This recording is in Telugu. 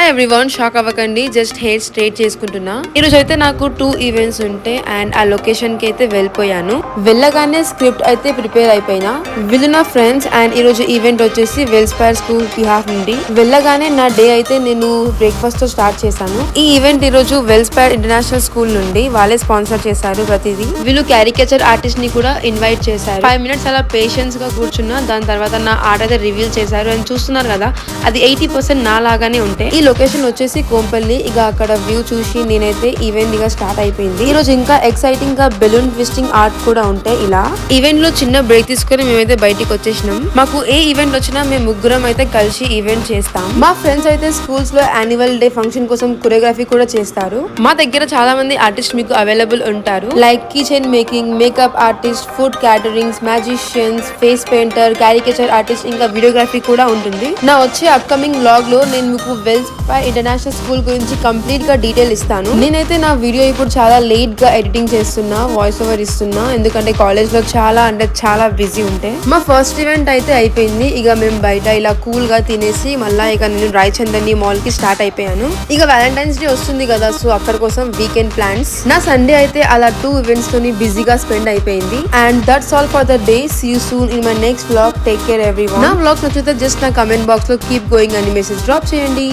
హాయ్ ఎవ్రీవన్, షాక్ అవ్వకండి, జస్ట్ హెయిర్ స్ట్రైట్ చేసుకుంటున్నా. ఈ రోజు అయితే నాకు 2 ఈవెంట్స్ ఉంటే అండ్ ఆ లొకేషన్ కి అయితే వెళ్ళిపోయాను. వెళ్ళగానే స్క్రిప్ట్ అయితే ప్రిపేర్ అయిపోయినా. వీళ్ళు నా ఫ్రెండ్స్ అండ్ ఈ రోజు ఈవెంట్ వచ్చేసి వెల్స్పైర్ స్కూల్ బిహాఫ్ నుండి. వెళ్ళగానే నా డే అయితే నేను బ్రేక్ఫాస్ట్ తో స్టార్ట్ చేశాను. ఈ ఈవెంట్ ఈ రోజు వెల్స్పైర్ ఇంటర్నేషనల్ స్కూల్ నుండి వాళ్ళే స్పాన్సర్ చేశారు ప్రతిదీ. వీళ్ళు క్యారికేచర్ ఆర్టిస్ట్ ని కూడా ఇన్వైట్ చేశారు. 5 minutes అలా పేషెన్స్ గా కూర్చున్నా. దాని తర్వాత నా ఆర్ట్ అయితే రివీల్ చేశారు అని చూస్తున్నారు కదా, అది 80% నా లాగానే ఉంటే. ఈ లొకేషన్ వచ్చేసి కోంపల్లి. ఇక అక్కడ వ్యూ చూసి నేనైతే ఈవెంట్ ఇక స్టార్ట్ అయిపోయింది. ఈ రోజు ఇంకా ఎక్సైటింగ్ గా బెలూన్ ట్విస్టింగ్ ఆర్ట్ కూడా ఉంటాయి. ఇలా ఈవెంట్ లో చిన్న బ్రేక్ తీసుకుని మేమైతే బయటికి వచ్చేసినాం. మాకు ఏ ఈవెంట్ వచ్చినా మేము ముగ్గురం అయితే కలిసి ఈవెంట్ చేస్తాం. మా ఫ్రెండ్స్ అయితే స్కూల్స్ లో యాన్యువల్ డే ఫంక్షన్ కోసం కొరియోగ్రఫీ కూడా చేస్తారు. మా దగ్గర చాలా మంది ఆర్టిస్ట్ మీకు అవైలబుల్ ఉంటారు. Like key chain making, makeup artist, food caterings, magicians, face painter, caricature artist, ఇంకా వీడియోగ్రఫీ కూడా ఉంటుంది. నా వచ్చే అప్కమింగ్ వ్లాగ్ లో నేను మీకు వెల్స్పైర్ ఇంటర్నేషనల్ స్కూల్ గురించి కంప్లీట్ గా డీటెయిల్ ఇస్తాను. నేనైతే నా వీడియో ఇప్పుడు చాలా లేట్ గా ఎడిటింగ్ చేస్తున్నా, వాయిస్ ఓవర్ ఇస్తున్నా, ఎందుకంటే కాలేజ్ లో చాలా బిజీ ఉంటే. మా ఫస్ట్ ఈవెంట్ అయితే అయిపోయింది. ఇక మేము బయట ఇలా కూల్ గా తినేసి మళ్ళా ఇక నేను రాయచందని మాల్ కి స్టార్ట్ అయిపోయాను. ఇక వ్యాలంటైన్స్ డే వస్తుంది కదా, సో అక్కడ కోసం వీకెండ్ ప్లాన్స్. నా సండే అయితే అలా 2 ఈవెంట్స్ తోని బిజీగా స్పెండ్ అయిపోయింది. And that's all for the day. See you soon in my next vlog. Take care everyone. నా వ్లాగ్ నచ్చితే జస్ట్ నా కమెంట్ బాక్స్ లో కీప్ గోయింగ్ అని మెసేజ్ డ్రాప్ చేయండి.